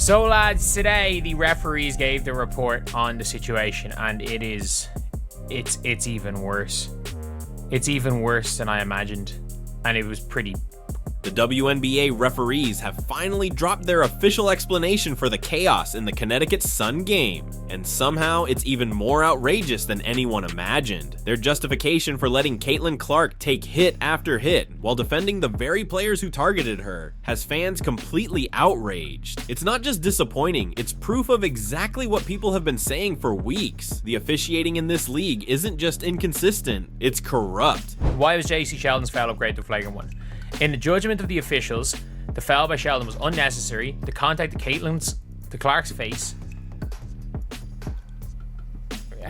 So lads, today the referees gave the report on the situation, and it's even worse. It's even worse than I imagined, and it was pretty. The WNBA referees have finally dropped their official explanation for the chaos in the Connecticut Sun game, and somehow it's even more outrageous than anyone imagined. Their justification for letting Caitlin Clark take hit after hit while defending the very players who targeted her has fans completely outraged. It's not just disappointing, it's proof of exactly what people have been saying for weeks. The officiating in this league isn't just inconsistent, it's corrupt. Why was JC Sheldon's foul upgrade to flagrant one? In the judgment of the officials, the foul by Sheldon was unnecessary. The contact to Clark's face.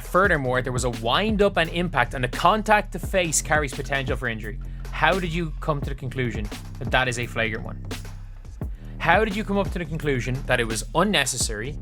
Furthermore, there was a wind-up and impact, and the contact to face carries potential for injury. How did you come to the conclusion that that is a flagrant one? How did you come up to the conclusion that it was unnecessary?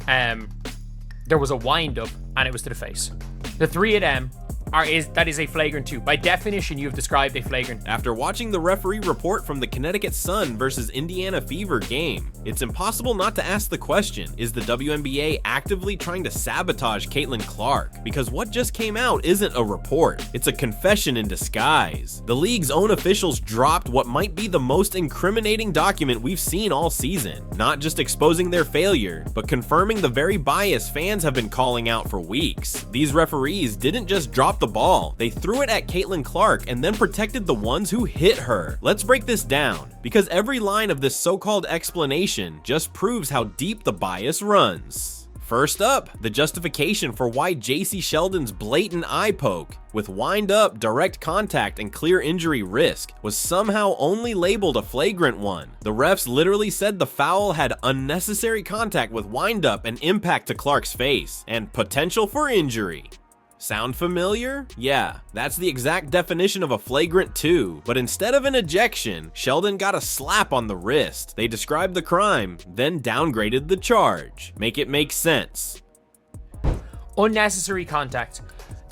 There was a wind-up, and it was to the face. The three of them that is a flagrant 2. By definition, you have described a flagrant. After watching the referee report from the Connecticut Sun versus Indiana Fever game, it's impossible not to ask the question, is the WNBA actively trying to sabotage Caitlin Clark? Because what just came out isn't a report, it's a confession in disguise. The league's own officials dropped what might be the most incriminating document we've seen all season, not just exposing their failure, but confirming the very bias fans have been calling out for weeks. These referees didn't just drop the ball, they threw it at Caitlin Clark and then protected the ones who hit her. Let's break this down, because every line of this so-called explanation just proves how deep the bias runs. First up, the justification for why JC Sheldon's blatant eye poke, with wind up, direct contact, and clear injury risk, was somehow only labeled a flagrant one. The refs literally said the foul had unnecessary contact with wind up and impact to Clark's face, and potential for injury. Sound familiar? Yeah, that's the exact definition of a flagrant 2, but instead of an ejection, Sheldon got a slap on the wrist. They described the crime, then downgraded the charge. Make it make sense. Unnecessary contact.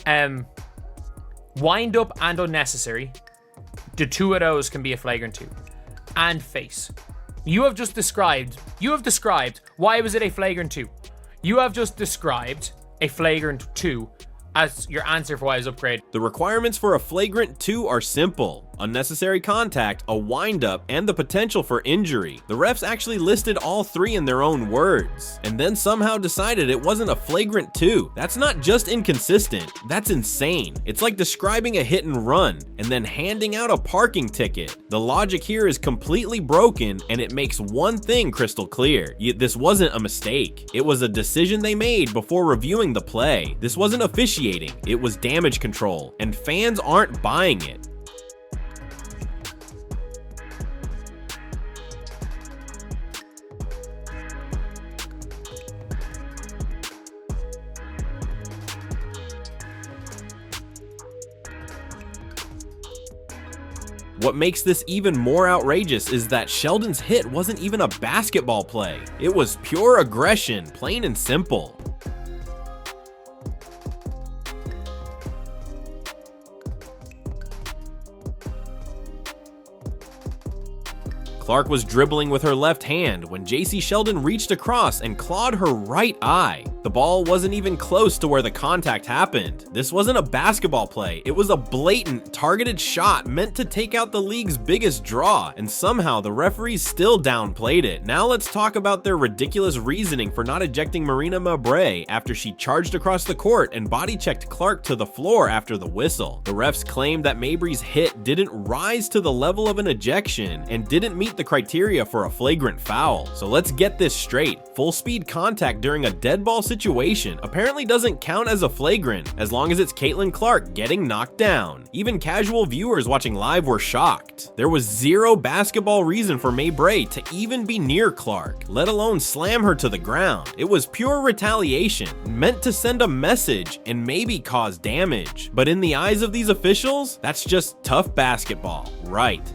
Wind up and unnecessary. The two of those can be a flagrant 2. And face. You have described why was it a flagrant 2. You have just described a flagrant 2 as your answer for why it was upgraded. The requirements for a flagrant 2 are simple. Unnecessary contact, a wind-up, and the potential for injury. The refs actually listed all three in their own words, and then somehow decided it wasn't a flagrant 2. That's not just inconsistent, that's insane. It's like describing a hit and run, and then handing out a parking ticket. The logic here is completely broken, and it makes one thing crystal clear. This wasn't a mistake. It was a decision they made before reviewing the play. This wasn't officiating, it was damage control, and fans aren't buying it. What makes this even more outrageous is that Sheldon's hit wasn't even a basketball play. It was pure aggression, plain and simple. Clark was dribbling with her left hand when JC Sheldon reached across and clawed her right eye. The ball wasn't even close to where the contact happened. This wasn't a basketball play, it was a blatant, targeted shot meant to take out the league's biggest draw, and somehow the referees still downplayed it. Now let's talk about their ridiculous reasoning for not ejecting Wnba after she charged across the court and body-checked Clark to the floor after the whistle. The refs claimed that Mabry's hit didn't rise to the level of an ejection and didn't meet the criteria for a flagrant foul. So let's get this straight. Full speed contact during a dead ball situation apparently doesn't count as a flagrant as long as it's Caitlin Clark getting knocked down. Even casual viewers watching live were shocked. There was zero basketball reason for Mabry to even be near Clark, let alone slam her to the ground. It was pure retaliation, meant to send a message and maybe cause damage. But in the eyes of these officials, that's just tough basketball, right?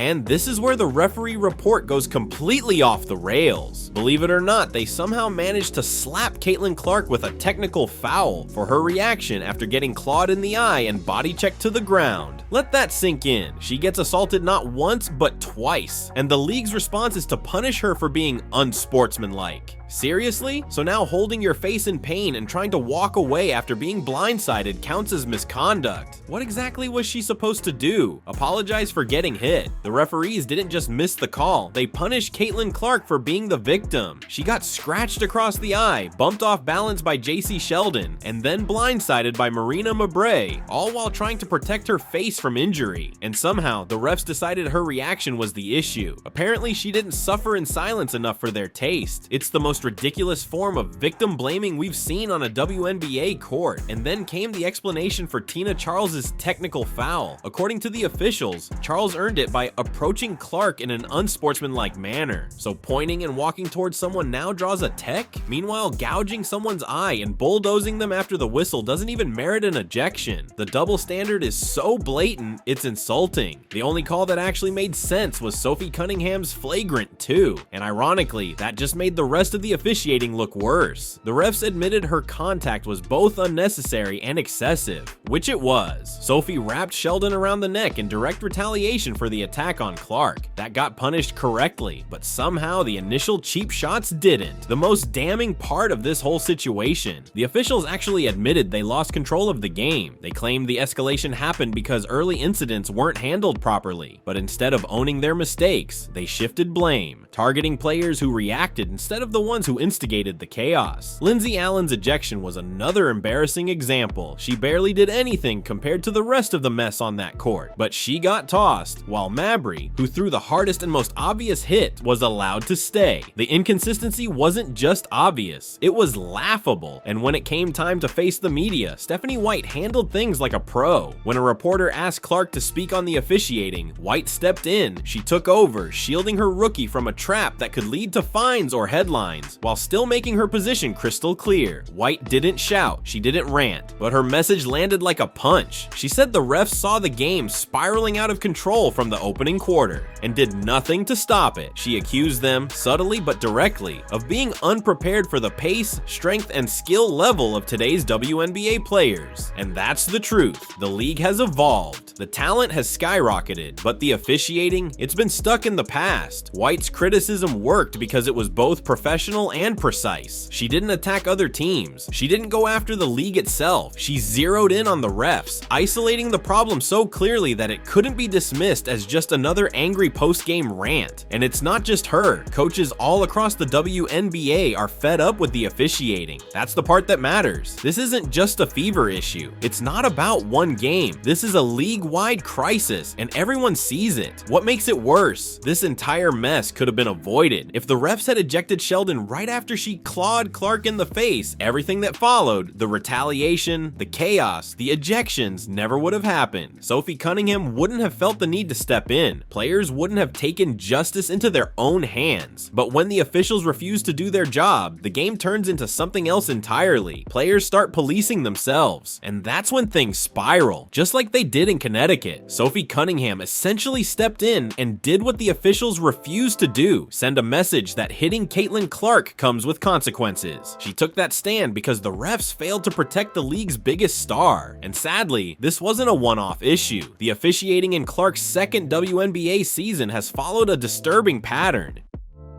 And this is where the referee report goes completely off the rails. Believe it or not, they somehow managed to slap Caitlin Clark with a technical foul for her reaction after getting clawed in the eye and body checked to the ground. Let that sink in. She gets assaulted not once, but twice. And the league's response is to punish her for being unsportsmanlike. Seriously? So now holding your face in pain and trying to walk away after being blindsided counts as misconduct. What exactly was she supposed to do? Apologize for getting hit? The referees didn't just miss the call, they punished Caitlin Clark for being the victim. She got scratched across the eye, bumped off balance by JC Sheldon, and then blindsided by Marina Mabrey, all while trying to protect her face from injury. And somehow, the refs decided her reaction was the issue. Apparently, she didn't suffer in silence enough for their taste. It's the most ridiculous form of victim blaming we've seen on a WNBA court. And then came the explanation for Tina Charles's technical foul. According to the officials, Charles earned it by approaching Clark in an unsportsmanlike manner. So pointing and walking towards someone now draws a tech? Meanwhile, gouging someone's eye and bulldozing them after the whistle doesn't even merit an ejection. The double standard is so blatant, it's insulting. The only call that actually made sense was Sophie Cunningham's flagrant 2. And ironically, that just made the rest of the officiating look worse. The refs admitted her contact was both unnecessary and excessive, which it was. Sophie wrapped Sheldon around the neck in direct retaliation for the attack on Clark. That got punished correctly, but somehow the initial cheap shots didn't. The most damning part of this whole situation, the officials actually admitted they lost control of the game. They claimed the escalation happened because early incidents weren't handled properly, but instead of owning their mistakes, they shifted blame, targeting players who reacted instead of the ones who instigated the chaos. Lindsay Allen's ejection was another embarrassing example. She barely did anything compared to the rest of the mess on that court, but she got tossed, while Mabrey, who threw the hardest and most obvious hit, was allowed to stay. The inconsistency wasn't just obvious, it was laughable. And when it came time to face the media, Stephanie White handled things like a pro. When a reporter asked Clark to speak on the officiating, White stepped in. She took over, shielding her rookie from a trap that could lead to fines or headlines, while still making her position crystal clear. White didn't shout, she didn't rant, but her message landed like a punch. She said the refs saw the game spiraling out of control from the opening quarter and did nothing to stop it. She accused them, subtly but directly, of being unprepared for the pace, strength, and skill level of today's WNBA players. And that's the truth. The league has evolved. The talent has skyrocketed, but the officiating, it's been stuck in the past. White's criticism worked because it was both professional and precise. She didn't attack other teams. She didn't go after the league itself. She zeroed in on the refs, isolating the problem so clearly that it couldn't be dismissed as just another angry post-game rant. And it's not just her. Coaches all across the WNBA are fed up with the officiating. That's the part that matters. This isn't just a Fever issue. It's not about one game. This is a league-wide crisis, and everyone sees it. What makes it worse? This entire mess could have been avoided. If the refs had ejected Sheldon right after she clawed Clark in the face, everything that followed, the retaliation, the chaos, the ejections, never would have happened. Sophie Cunningham wouldn't have felt the need to step in. Players wouldn't have taken justice into their own hands. But when the officials refuse to do their job, the game turns into something else entirely. Players start policing themselves, and that's when things spiral, just like they did in Connecticut. Sophie Cunningham essentially stepped in and did what the officials refused to do, send a message that hitting Caitlin Clark comes with consequences. She took that stand because the refs failed to protect the league's biggest star. And sadly, this wasn't a one-off issue. The officiating in Clark's second WNBA season has followed a disturbing pattern.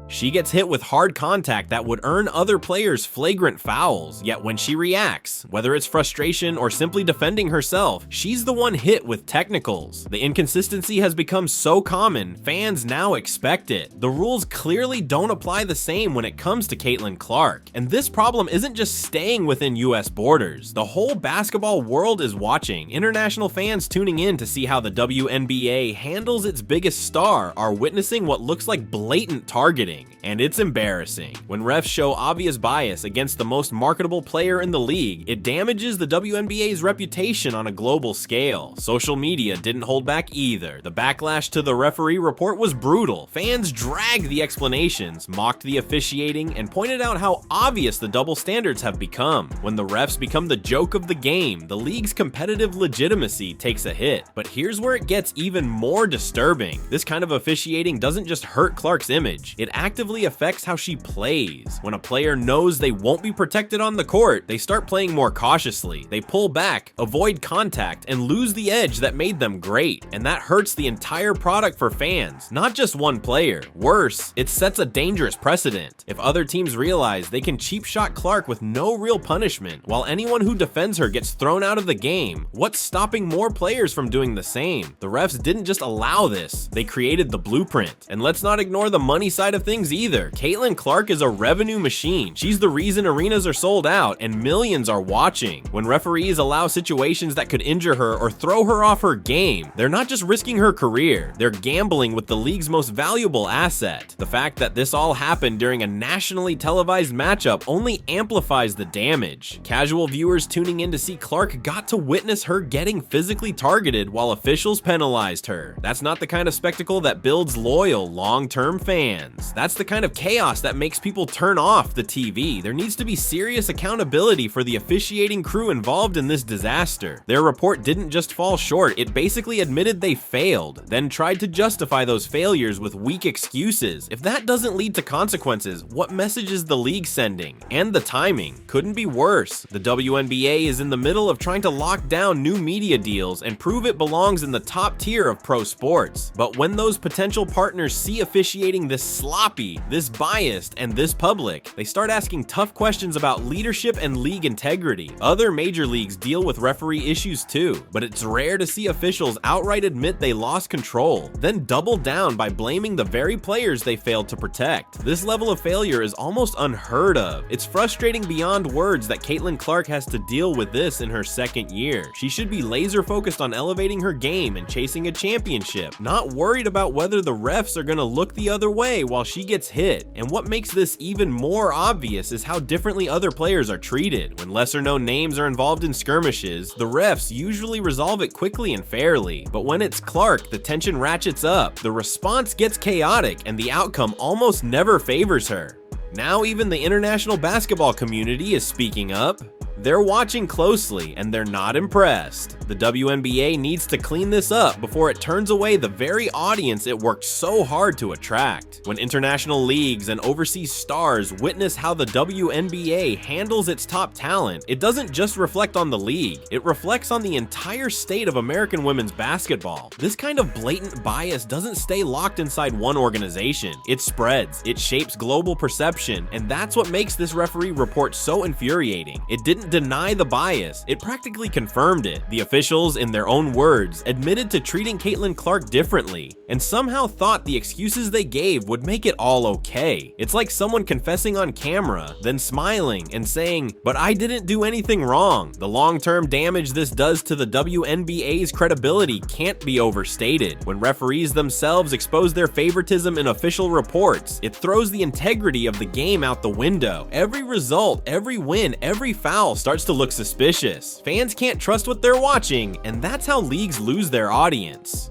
She gets hit with hard contact that would earn other players flagrant fouls, yet when she reacts, whether it's frustration or simply defending herself, she's the one hit with technicals. The inconsistency has become so common, fans now expect it. The rules clearly don't apply the same when it comes to Caitlin Clark, and this problem isn't just staying within US borders. The whole basketball world is watching. International fans tuning in to see how the WNBA handles its biggest star are witnessing what looks like blatant targeting. everything, and it's embarrassing. When refs show obvious bias against the most marketable player in the league, it damages the WNBA's reputation on a global scale. Social media didn't hold back either. The backlash to the referee report was brutal. Fans dragged the explanations, mocked the officiating, and pointed out how obvious the double standards have become. When the refs become the joke of the game, the league's competitive legitimacy takes a hit. But here's where it gets even more disturbing. This kind of officiating doesn't just hurt Clark's image, it actively affects how she plays. When a player knows they won't be protected on the court, they start playing more cautiously. They pull back, avoid contact, and lose the edge that made them great. And that hurts the entire product for fans, not just one player. Worse, it sets a dangerous precedent. If other teams realize they can cheap shot Clark with no real punishment, while anyone who defends her gets thrown out of the game, what's stopping more players from doing the same? The refs didn't just allow this, they created the blueprint. And let's not ignore the money side of things either. Caitlin Clark is a revenue machine. She's the reason arenas are sold out and millions are watching. When referees allow situations that could injure her or throw her off her game, they're not just risking her career, they're gambling with the league's most valuable asset. The fact that this all happened during a nationally televised matchup only amplifies the damage. Casual viewers tuning in to see Clark got to witness her getting physically targeted while officials penalized her. That's not the kind of spectacle that builds loyal, long-term fans. That's the kind of chaos that makes people turn off the TV. There needs to be serious accountability for the officiating crew involved in this disaster. Their report didn't just fall short, it basically admitted they failed, then tried to justify those failures with weak excuses. If that doesn't lead to consequences, what message is the league sending? And the timing couldn't be worse. The WNBA is in the middle of trying to lock down new media deals and prove it belongs in the top tier of pro sports. But when those potential partners see officiating this sloppy, this biased, and this public, they start asking tough questions about leadership and league integrity. Other major leagues deal with referee issues too, but it's rare to see officials outright admit they lost control, then double down by blaming the very players they failed to protect. This level of failure is almost unheard of. It's frustrating beyond words that Caitlin Clark has to deal with this in her second year. She should be laser focused on elevating her game and chasing a championship, not worried about whether the refs are gonna look the other way while she gets hit. And what makes this even more obvious is how differently other players are treated. When lesser known names are involved in skirmishes, the refs usually resolve it quickly and fairly. But when it's Clark, the tension ratchets up, the response gets chaotic, and the outcome almost never favors her. Now even the international basketball community is speaking up. They're watching closely and they're not impressed. The WNBA needs to clean this up before it turns away the very audience it worked so hard to attract. When international leagues and overseas stars witness how the WNBA handles its top talent, it doesn't just reflect on the league, it reflects on the entire state of American women's basketball. This kind of blatant bias doesn't stay locked inside one organization. It spreads, it shapes global perception, and that's what makes this referee report so infuriating. It didn't deny the bias, it practically confirmed it. The officials, in their own words, admitted to treating Caitlin Clark differently, and somehow thought the excuses they gave would make it all okay. It's like someone confessing on camera, then smiling and saying, "But I didn't do anything wrong." The long-term damage this does to the WNBA's credibility can't be overstated. When referees themselves expose their favoritism in official reports, it throws the integrity of the game out the window. Every result, every win, every foul starts to look suspicious. Fans can't trust what they're watching, and that's how leagues lose their audience.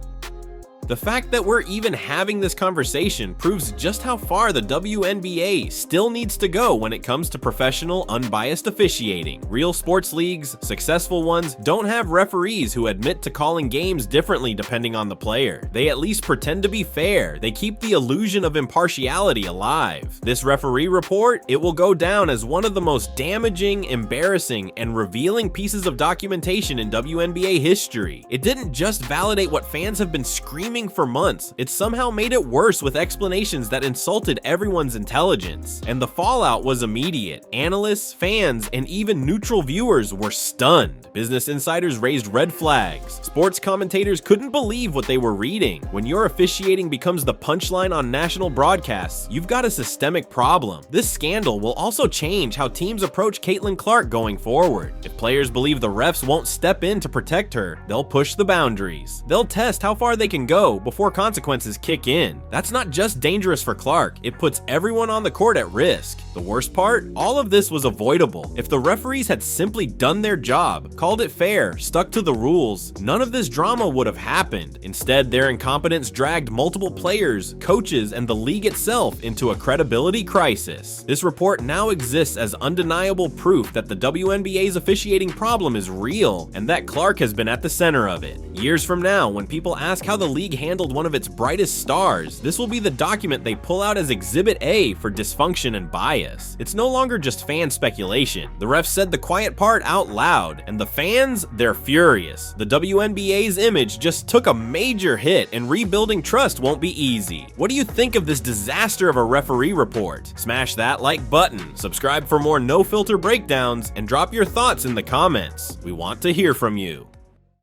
The fact that we're even having this conversation proves just how far the WNBA still needs to go when it comes to professional, unbiased officiating. Real sports leagues, successful ones, don't have referees who admit to calling games differently depending on the player. They at least pretend to be fair. They keep the illusion of impartiality alive. This referee report, it will go down as one of the most damaging, embarrassing, and revealing pieces of documentation in WNBA history. It didn't just validate what fans have been screaming for months, it somehow made it worse with explanations that insulted everyone's intelligence. And the fallout was immediate. Analysts, fans, and even neutral viewers were stunned. Business insiders raised red flags. Sports commentators couldn't believe what they were reading. When your officiating becomes the punchline on national broadcasts, you've got a systemic problem. This scandal will also change how teams approach Caitlin Clark going forward. If players believe the refs won't step in to protect her, they'll push the boundaries. They'll test how far they can go go before consequences kick in. That's not just dangerous for Clark, it puts everyone on the court at risk. The worst part? All of this was avoidable. If the referees had simply done their job, called it fair, stuck to the rules, none of this drama would have happened. Instead, their incompetence dragged multiple players, coaches, and the league itself into a credibility crisis. This report now exists as undeniable proof that the WNBA's officiating problem is real, and that Clark has been at the center of it. Years from now, when people ask how the league handled one of its brightest stars, this will be the document they pull out as Exhibit A for dysfunction and bias. It's no longer just fan speculation. The refs said the quiet part out loud, and the fans, they're furious. The WNBA's image just took a major hit, and rebuilding trust won't be easy. What do you think of this disaster of a referee report? Smash that like button, subscribe for more no-filter breakdowns, and drop your thoughts in the comments. We want to hear from you.